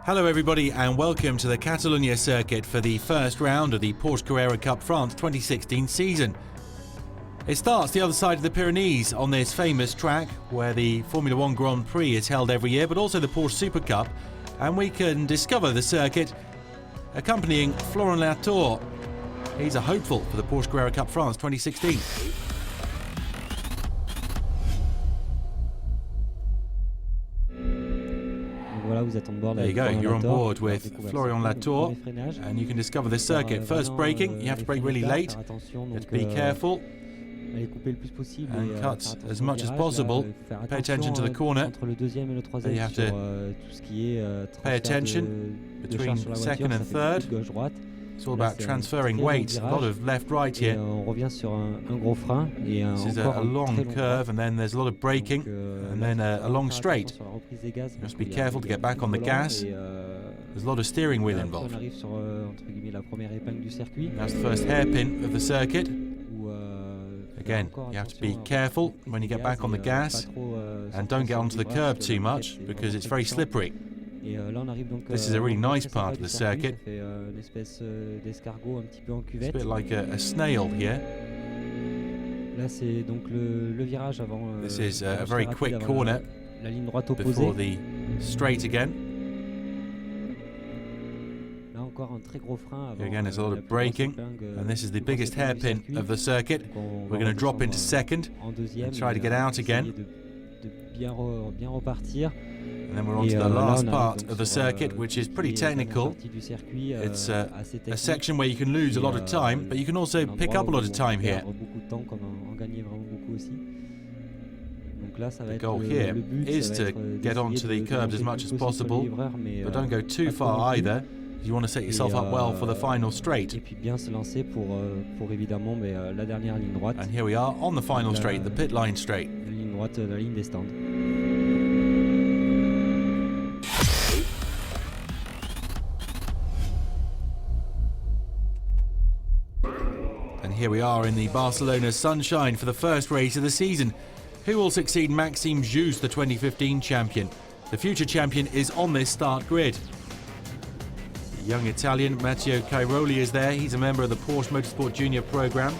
Hello everybody and welcome to the Catalunya circuit for the first round of the Porsche Carrera Cup France 2016 season. It starts the other side of the Pyrenees on this famous track where the Formula 1 Grand Prix is held every year, but also the Porsche Super Cup, and we can discover the circuit accompanying Florent Latour. He's a hopeful for the Porsche Carrera Cup France 2016. There you go, you're on board with Florent Latour and you can discover this circuit. First braking, you have to brake really late, you have to be careful and cut as much as possible. Pay attention to the corner, you have to pay attention between second and third. It's all about transferring weight, a lot of left-right here. This is a long curve and then there's a lot of braking and then a long straight. You must be careful to get back on the gas. There's a lot of steering wheel involved. That's the first hairpin of the circuit. Again, you have to be careful when you get back on the gas and don't get onto the curb too much because it's very slippery. This is a really nice part of the circuit. It's a bit like a snail here. This is a very quick corner before the straight again. Again, there's a lot of braking, and this is the biggest hairpin of the circuit. We're going to drop into second and try to get out again. And then we're on to the last part of the circuit, which is pretty technical. It's a section where you can lose a lot of time, but you can also pick up a lot of time here. The goal here is to get onto the curbs as much as possible, but don't go too far either. You want to set yourself up well for the final straight. And here we are on the final straight, the pit line straight. And here we are in the Barcelona sunshine for the first race of the season. Who will succeed Maxime Jousse, the 2015 champion? The future champion is on this start grid. The young Italian Matteo Cairoli is there. He's a member of the Porsche Motorsport Junior program.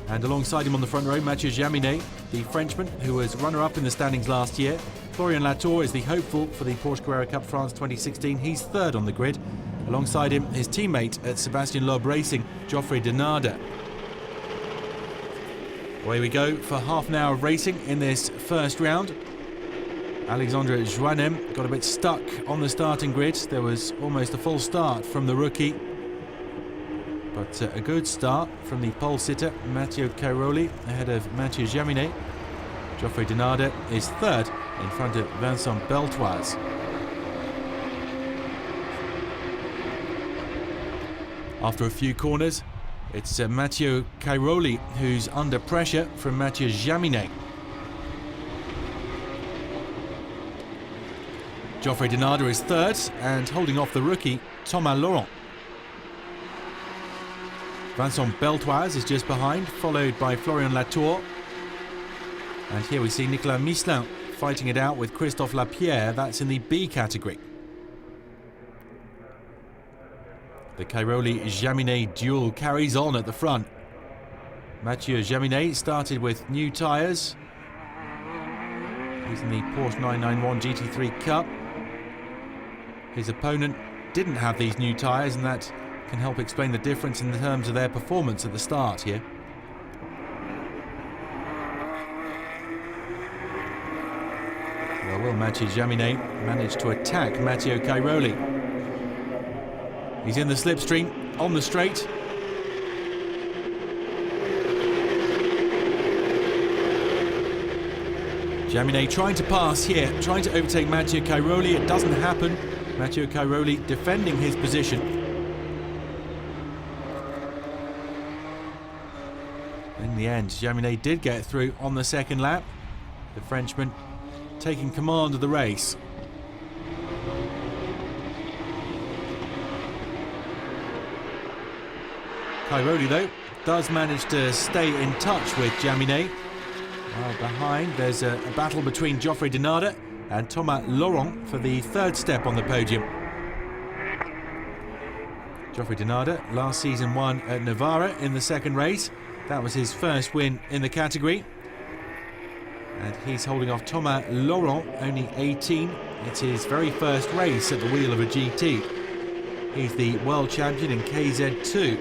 And alongside him on the front row, Mathieu Jaminet, the Frenchman who was runner-up in the standings last year. Florent Latour is the hopeful for the Porsche Carrera Cup France 2016. He's third on the grid. Alongside him, his teammate at Sébastien Loeb Racing, Geoffrey Denarder. Away we go for half an hour of racing in this first round. Alexandre Joannem got a bit stuck on the starting grid. There was almost a full start from the rookie. But a good start from the pole sitter, Matteo Cairoli, ahead of Mathieu Jaminet. Geoffrey Denarder is third in front of Vincent Beltoise. After a few corners, it's Matteo Cairoli who's under pressure from Mathieu Jaminet. Geoffrey Denarder is third and holding off the rookie, Thomas Laurent. Vincent Beltoise is just behind, followed by Florent Latour. And here we see Nicolas Misselin fighting it out with Christophe Lapierre. That's in the B category. The Cairoli-Jaminet duel carries on at the front. Mathieu Jaminet started with new tyres. He's in the Porsche 991 GT3 Cup. His opponent didn't have these new tyres, and that can help explain the difference in terms of their performance at the start here. Well, will Mathieu Jaminet manage to attack Matteo Cairoli? He's in the slipstream, on the straight. Jaminet trying to pass here, trying to overtake Matteo Cairoli. It doesn't happen. Matteo Cairoli defending his position. In the end, Jaminet did get through on the second lap. The Frenchman taking command of the race. Cairoli, though, does manage to stay in touch with Jaminet. Behind, there's a battle between Geoffrey Denarder and Thomas Laurent for the third step on the podium. Geoffrey Denarder last season won at Navarra in the second race. That was his first win in the category. And he's holding off Thomas Laurent, only 18. It's his very first race at the wheel of a GT. He's the world champion in KZ2.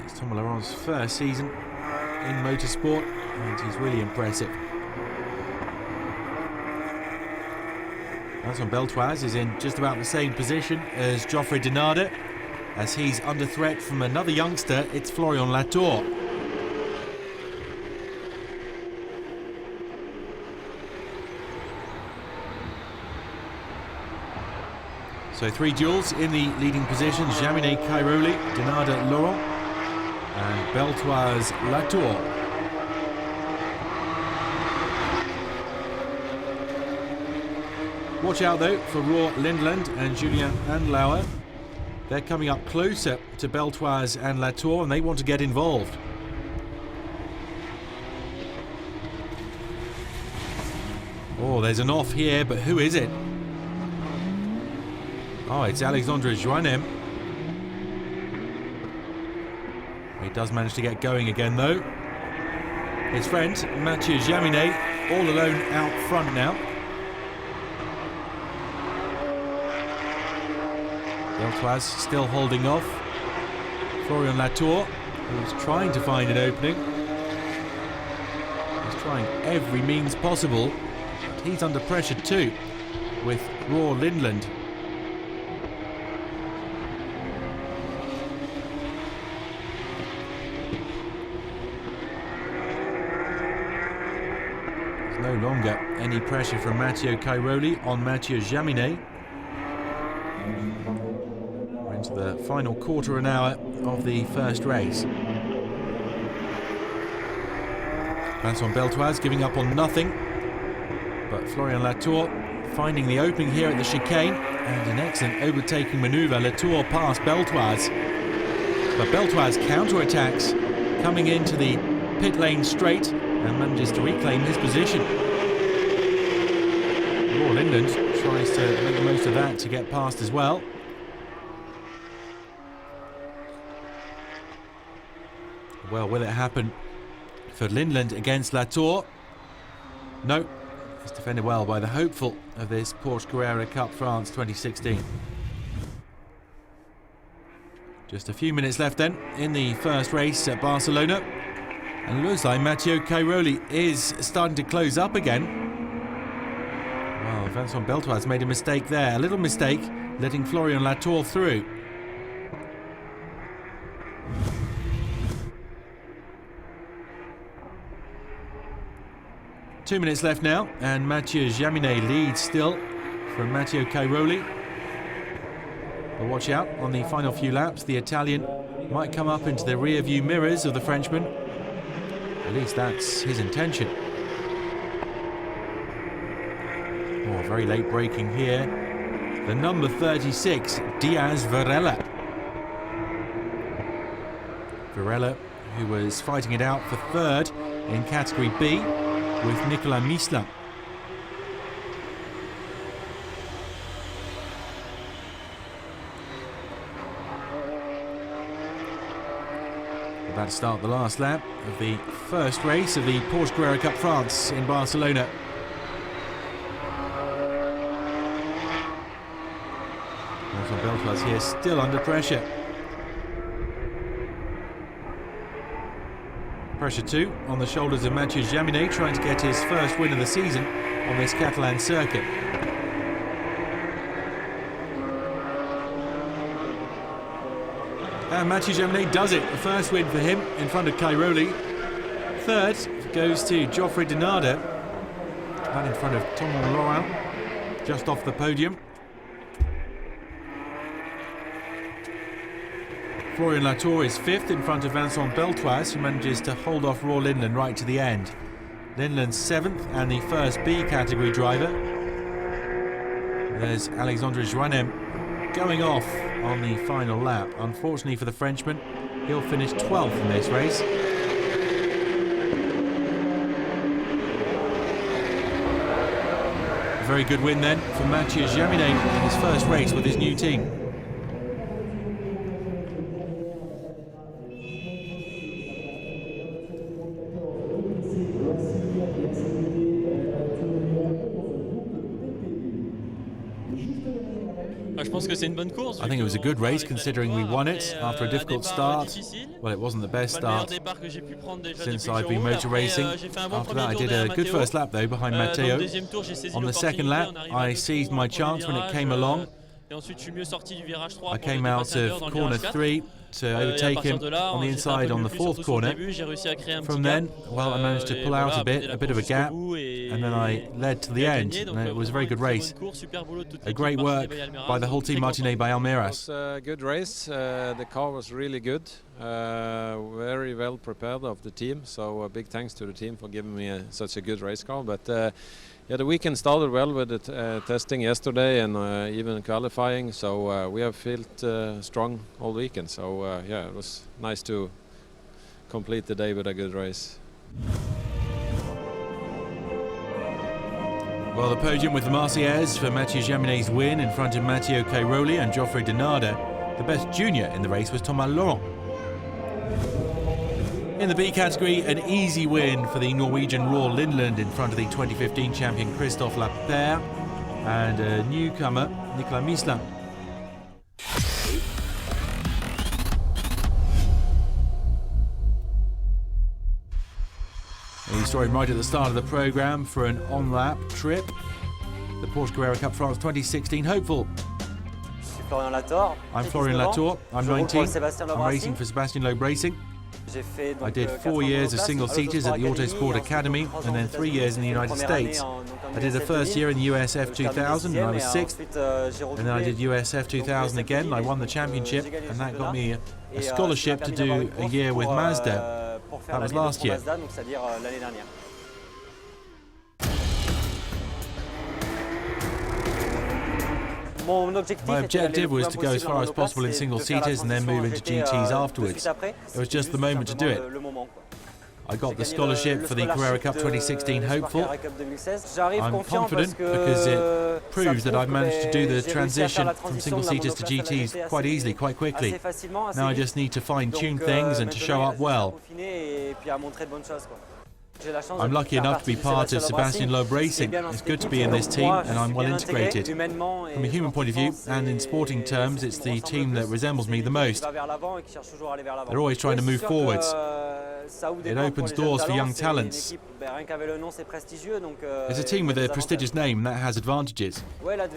It's Thomas Laurent's first season in motorsport, and he's really impressive. Vincent Beltoise is in just about the same position as Geoffrey Denarder. As he's under threat from another youngster, it's Florian Latour. So 3 duels in the leading positions: Jaminet, Cairoli, Denarder, Laurent, and Beltoise, Latour. Watch out though for Roar Lindland and Julien Andlauer. They're coming up closer to Beltoise and Latour, and they want to get involved. Oh, there's an off here, but who is it? Oh, it's Alexandre Joannem. He does manage to get going again though. His friend Mathieu Jaminet all alone out front now. Beltoise still holding off Florian Latour, who's trying to find an opening. He's trying every means possible, but he's under pressure too, with Roar Lindland. There's no longer any pressure from Mathieu Cairoli on Mathieu Jaminet. Into the final quarter of an hour of the first race. Vincent Beltoise giving up on nothing, but Florian Latour finding the opening here at the chicane, and an excellent overtaking manoeuvre. Latour past Beltoise, but Beltoise counter-attacks, coming into the pit lane straight and manages to reclaim his position. Roar Lindland tries to make the most of that to get past as well. Well, will it happen for Lindland against Latour? No, it's defended well by the hopeful of this Porsche Carrera Cup France 2016. Just a few minutes left then in the first race at Barcelona. And it looks like Mathieu Cairoli is starting to close up again. Well, Vincent Beltoise made a mistake there, a little mistake, letting Florian Latour through. Two minutes left now, and Mathieu Jaminet leads still from Mathieu Cairoli. But watch out, on the final few laps, the Italian might come up into the rear view mirrors of the Frenchman. At least that's his intention. Oh, very late braking here. The number 36, Diaz Varela. Varela, who was fighting it out for third in category B with Nicolas Michelin. About to start the last lap of the first race of the Porsche Carrera Cup France in Barcelona. Vincent Beltoise here still under pressure. Pressure too on the shoulders of Mathieu Jaminet, trying to get his first win of the season on this Catalan circuit. And Mathieu Jaminet does it, the first win for him in front of Cairoli. Third goes to Geoffrey Denarder, that in front of Thomas Laurent, just off the podium. Florian Latour is fifth in front of Vincent Beltoise, who manages to hold off Roar Lindland right to the end. Lindland's seventh and the first B category driver. There's Alexandre Joannem going off on the final lap. Unfortunately for the Frenchman, he'll finish 12th in this race. very good win then for Mathieu Jaminet in his first race with his new team. I think it was a good race considering we won it after a difficult start. Well, it wasn't the best start since I've been motor racing. After that I did a good first lap though behind Matteo. On the second lap I seized my chance when it came along. I came out of corner 3 to overtake him on the inside on the fourth corner. From then, well, I managed to pull out a bit of a gap, and then I led to the end, and it was a very good race. A great work by the whole team Martinet by Almeiras. It was a good race, the car was really good, very well prepared of the team, so big thanks to the team for giving me such a good race car. But yeah, the weekend started well with the testing yesterday and even qualifying, so we have felt strong all weekend. So yeah, it was nice to complete the day with a good race. Well, the podium with the Marseillaise for Mathieu Jaminet's win in front of Matteo Cairoli and Geoffrey Denarder. The best junior in the race was Thomas Laurent. In the B category, an easy win for the Norwegian Roar Lindland in front of the 2015 champion Christophe Lapère and a newcomer Nicolas Michelin. We saw him right at the start of the programme for an on-lap trip. The Porsche Carrera Cup France 2016 hopeful. I'm Florian Latour, I'm 19, I'm racing for Sébastien Loeb Racing. I did 4 years of single-seaters at the Autosport Academy and then 3 years in the United States. I did the first year in the USF 2000 and I was 6th, and then I did USF 2000 again and I won the championship, and that got me a scholarship to do a year with Mazda. That was last year. My objective was to go as far as possible in single-seaters and then move into GTs afterwards. It was just the moment to do it. I got the scholarship for the Carrera Cup 2016 hopeful. I'm confident because it proves that I've managed to do the transition from single-seaters to GTs quite easily, quite quickly. Now I just need to fine-tune things and to show up well. I'm lucky enough to be part of Sébastien Loeb Racing. It's good to be in this team and I'm well integrated. From a human point of view and in sporting terms, it's the team that resembles me the most. They're always trying to move forwards. It opens doors for young talents. It's a team with a prestigious name and that has advantages. Yeah,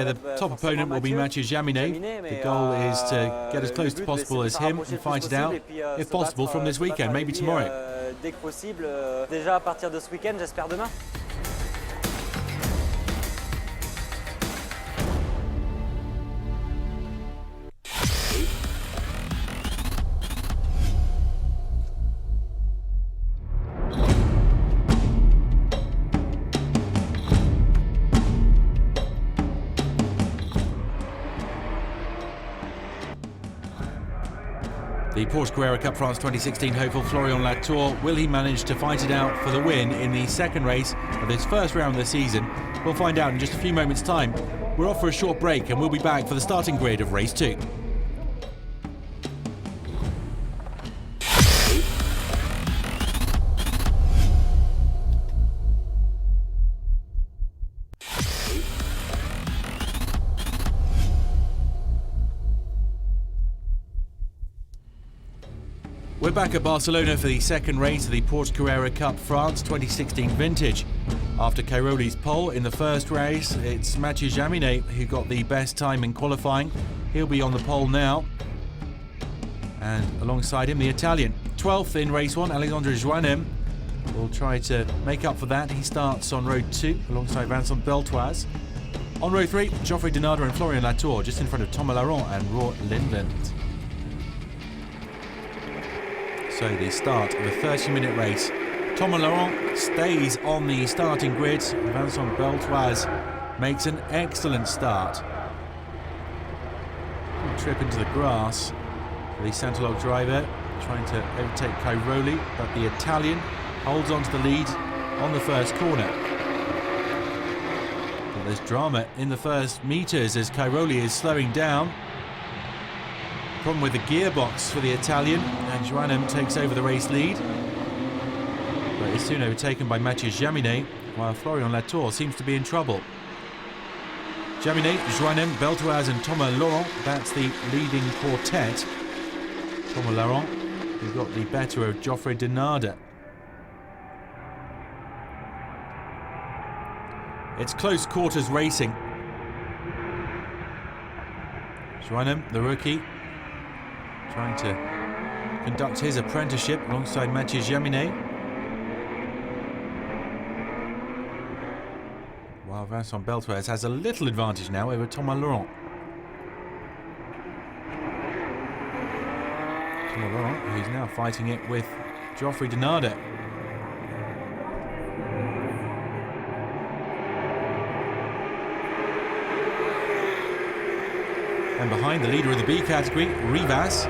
the top opponent will be Mathieu Jaminet. The goal is to get as close as possible as him and fight it out, if possible, from this weekend, maybe tomorrow. Dès que possible, déjà à partir de ce week-end, j'espère demain. The Porsche Carrera Cup France 2016 hopeful Florian Latour, will he manage to fight it out for the win in the second race of this first round of the season? We'll find out in just a few moments' time. We're off for a short break and we'll be back for the starting grid of race 2. We're back at Barcelona for the second race of the Porsche Carrera Cup France 2016 Vintage. After Cairoli's pole in the first race, it's Mathieu Jaminet who got the best time in qualifying. He'll be on the pole now. And alongside him, the Italian. 12th in race 1, Alexandre Joannem will try to make up for that. He starts on row 2 alongside Vincent Beltoise. On row 3, Geoffrey Denarder and Florian Latour, just in front of Thomas Laurent and Roar Lindland. So the start of a 30-minute race. Thomas Laurent stays on the starting grid. Vincent Beltoise makes an excellent start. Trip into the grass for the Santalog driver, trying to overtake Cairoli, but the Italian holds on to the lead on the first corner. there's drama in the first meters as Cairoli is slowing down. Problem with the gearbox for the Italian, and Joannem takes over the race lead. But is soon overtaken by Mathieu Jaminet, while Florian Latour seems to be in trouble. Jaminet, Joannem, Beltoise and Thomas Laurent, that's the leading quartet. Thomas Laurent, who got the better of Geoffrey Denarder. It's close quarters racing. Joannem, the rookie, trying to conduct his apprenticeship alongside Mathieu Jaminet. While Vincent Beltoise has a little advantage now over Thomas Laurent. Thomas Laurent, who's now fighting it with Geoffrey Denarder. And behind the leader of the B category, Rivas,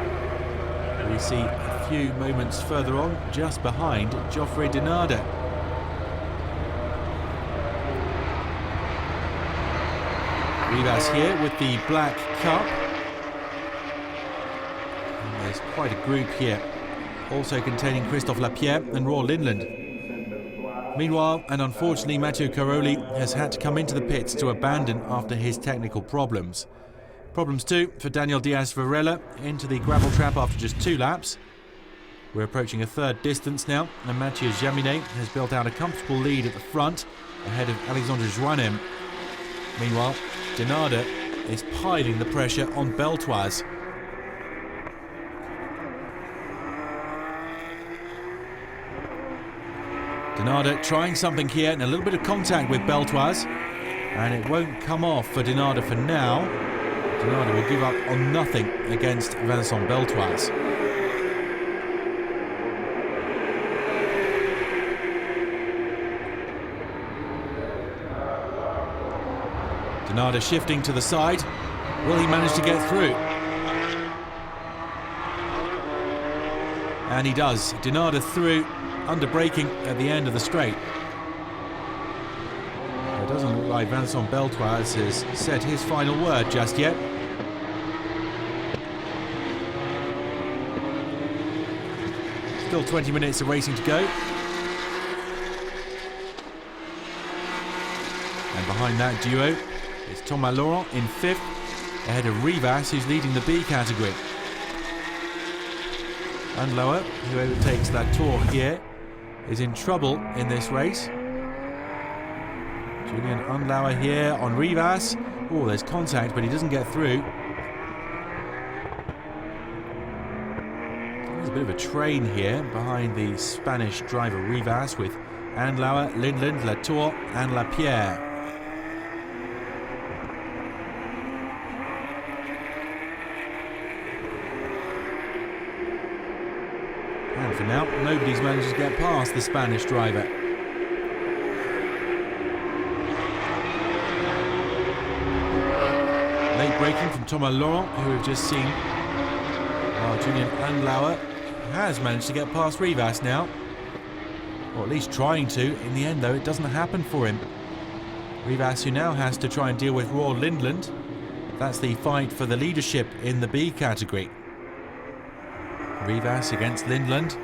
we see a few moments further on, just behind Geoffrey Denarder. Rivas here with the black cup. And there's quite a group here, also containing Christophe Lapierre and Roar Lindland. Meanwhile, and unfortunately, Matteo Cairoli has had to come into the pits to abandon after his technical problems. Problems too for Daniel Diaz Varela into the gravel trap after just 2 laps. We're approaching a third distance now, and Mathieu Jaminet has built out a comfortable lead at the front ahead of Alexandre Joannem. Meanwhile, Denarder is piling the pressure on Beltoise. Denarder trying something here and a little bit of contact with Beltoise, and it won't come off for Denarder for now. Denarder will give up on nothing against Vincent Beltoise. Denarder shifting to the side. Will he manage to get through? And he does. Denarder through, under braking at the end of the straight. It doesn't look like Vincent Beltoise has said his final word just yet. Still 20 minutes of racing to go. And behind that duo is Thomas Laurent in 5th, ahead of Rivas, who's leading the B category. Unlower, who overtakes Latour here, is in trouble in this race. Julian Unlauer here on Rivas. Oh, there's contact, but he doesn't get through. There's a bit of a train here behind the Spanish driver Rivas with Unlauer, Lindland, Latour and Lapierre. And for now, nobody's managed to get past the Spanish driver. Late braking from Thomas Laurent, who we've just seen, while Julian Unlauer has managed to get past Rivas now. Or at least trying to. In the end, though, it doesn't happen for him. Rivas, who now has to try and deal with Roar Lindland. That's the fight for the leadership in the B category. Rivas against Lindland.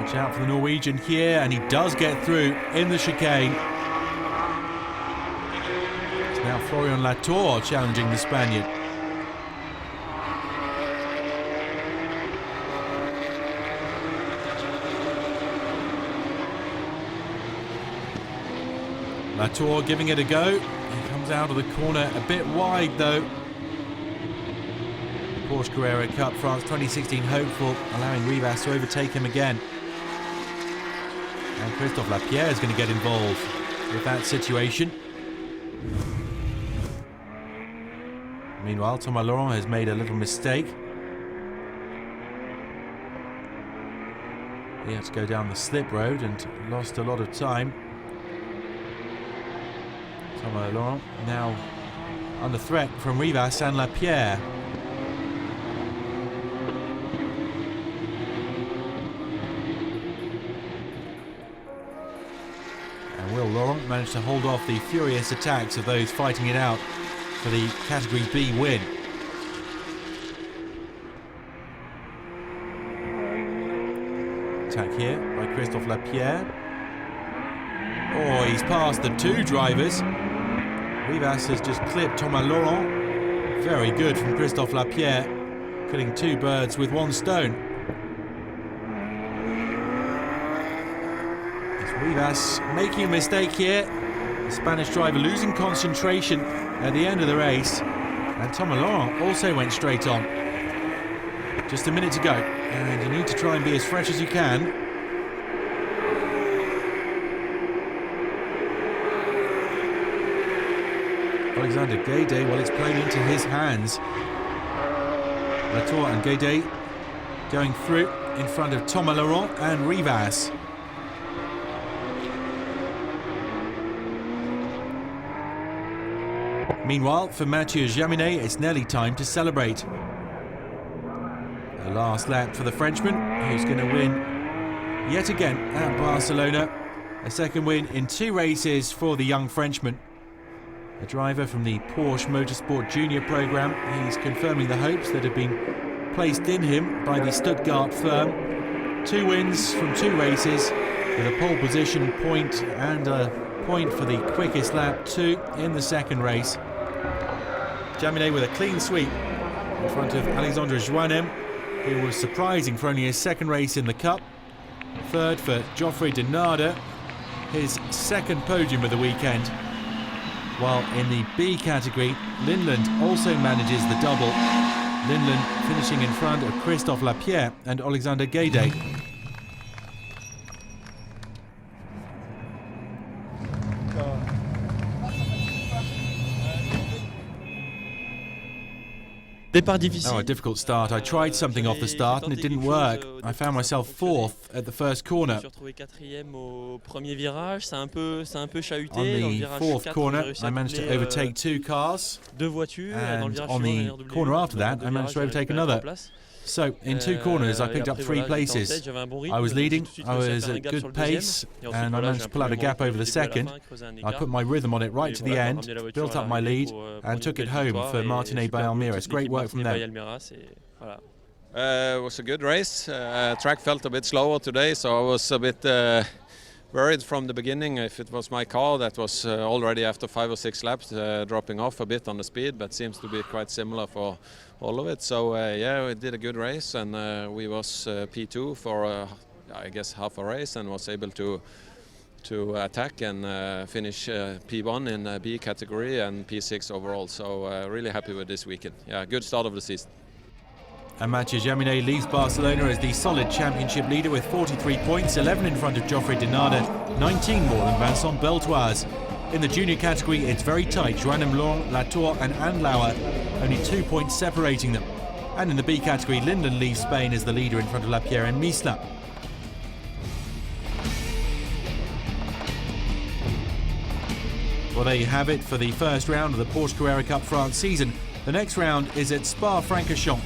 Watch out for the Norwegian here, and he does get through in the chicane. It's now Florian Latour challenging the Spaniard. Latour giving it a go. He comes out of the corner a bit wide though. Porsche Carrera Cup France 2016 hopeful, allowing Rivas to overtake him again. And Christophe Lapierre is going to get involved with that situation. Meanwhile, Thomas Laurent has made a little mistake. He had to go down the slip road and lost a lot of time. Thomas Laurent now under threat from Rivas and Lapierre. Laurent managed to hold off the furious attacks of those fighting it out for the Category B win. Attack here by Christophe Lapierre. Oh, he's past the two drivers. Rivas has just clipped Thomas Laurent. Very good from Christophe Lapierre, killing two birds with one stone. Rivas making a mistake here. The Spanish driver losing concentration at the end of the race. And Thomas Laurent also went straight on. Just a minute to go. And you need to try and be as fresh as you can. Alexander Guedet, well, it's playing into his hands. Latour and Guedet going through in front of Thomas Laurent and Rivas. Meanwhile, for Mathieu Jaminet, it's nearly time to celebrate. A last lap for the Frenchman, who's going to win yet again at Barcelona. A second win in 2 races for the young Frenchman. A driver from the Porsche Motorsport Junior program. He's confirming the hopes that have been placed in him by the Stuttgart firm. 2 wins from 2 races with a pole position point and a point for the quickest lap 2 in the second race. Jaminet with a clean sweep in front of Alexandre Joannem, who was surprising for only his second race in the Cup. Third for Geoffrey Denarder, his second podium of the weekend. While in the B category, Lindland also manages the double. Lindland finishing in front of Christophe Lapierre and Alexander Guedet. Oh, a difficult start. I tried something off the start and it didn't work. I found myself 4th at the first corner. On the 4th corner, I managed to overtake 2 cars. And on the corner after that, I managed to overtake another. So, in 2 corners, I picked up 3 places. I was leading, I was at good pace, and I managed to pull out a gap over the second. I put my rhythm on it right to the end, built up my lead, and took it home for Martinet by Almiras. Great work from them. It was a good race. Track felt a bit slower today, so I was a bit worried from the beginning if it was my car that was already after 5 or 6 laps dropping off a bit on the speed, but seems to be quite similar for all of it. So yeah, we did a good race, and we was P2 for I guess half a race, and was able to attack and finish P1 in B category and P6 overall. So really happy with this weekend. Yeah, good start of the season. And Mathieu Jaminet leaves Barcelona as the solid championship leader with 43 points, 11 in front of Geoffrey Denarder, 19 more than Vincent Beltoise. In the junior category, it's very tight. Joannem, Laurent, Latour and Andlauer, only 2 points separating them. And in the B category, Lindland leaves Spain as the leader in front of Lapierre and Misla. Well, there you have it for the first round of the Porsche Carrera Cup France season. The next round is at Spa-Francorchamps.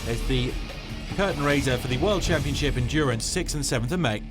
It's the curtain raiser for the World Championship Endurance 6th and 7th of May.